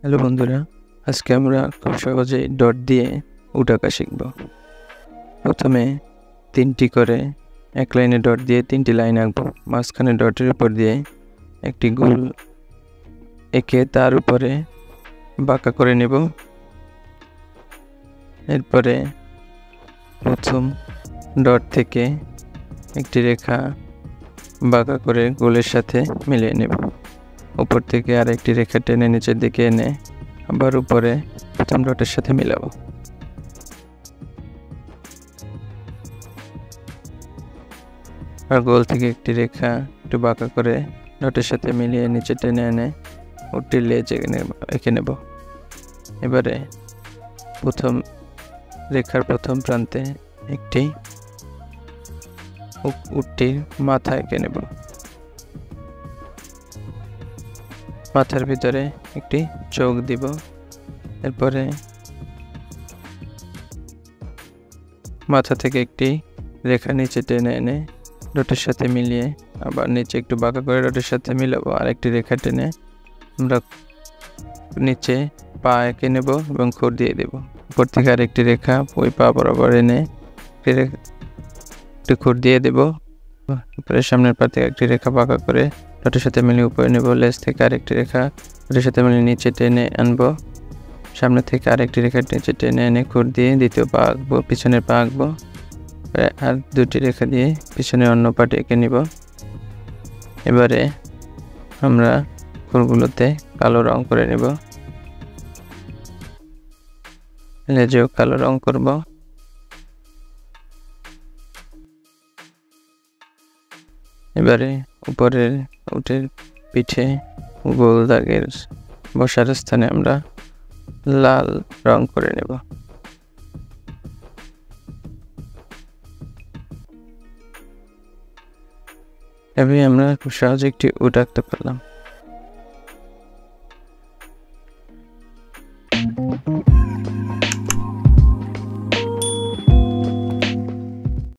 Hello বন্ধুরা, আজকে আমরা খুব সহজেই ডট দিয়ে উট আঁকা শিখব। প্রথমে 3টি করে এক লাইনে ডট দিয়ে 3টি লাইন আঁকবো। মাঝখানে ডটের উপর দিয়ে একটি গোল এঁকে তার উপরে বাঁকা করে নেব। এরপরে প্রথম ডট থেকে একটি রেখা বাঁকা করে গোলের সাথে মিলিয়ে নেব। উপর থেকে আরেকটি রেখা টেনে নিচের দিকে এনে আবার উপরে প্রথম ডটের সাথে মিলাবো। আর গোল থেকে একটি রেখা একটু বাঁকা করে ডটের সাথে মিলিয়ে নিচে টেনে এনে উটটির লেজ এঁকে নেব। এবারে প্রথম রেখার প্রথম প্রান্তে একটি উটটির মাথা এঁকে নেব। মাথার ভিতরে একটি চোখ দিব। এরপরে মাথা থেকে একটি রেখা নিচে টেনে এনে ডটের সাথে মিলিয়ে আবার নিচে একটু বাঁকা করে ডটের সাথে মিলাবো। আর একটি রেখা টেনে আমরা নিচে পা এঁকে নেব এবং খুর দিয়ে দেব। উপর থেকে আরেকটি রেখা ওই পা বরাবর এনে একটি খুর দিয়ে দেব। উপরে সামনের পা থেকে একটি রেখা বাঁকা করে ডটের সাথে মিলিয়ে উপরে নেব। লেজ থেকে আরেকটি রেখা ডটের সাথে মিলিয়ে নিচে টেনে আনবো। সামনে থেকে আরেকটি রেখা নিচে টেনে এনে খুর দিয়ে দ্বিতীয় পা আঁকবো, পিছনের পা আঁকবো। আর দুটি রেখা দিয়ে পিছনের অন্য পাটি এঁকে নিব। এবারে আমরা খুরগুলোতে কালো রং করে নেব। লেজেও কালো রং করব। এবারে উপরের উটের পিঠে গোল দাগের বসার স্থানে আমরা লাল রং করে নেব। এভাবে আমরা খুব সহজে একটি উট আঁকতে পারলাম।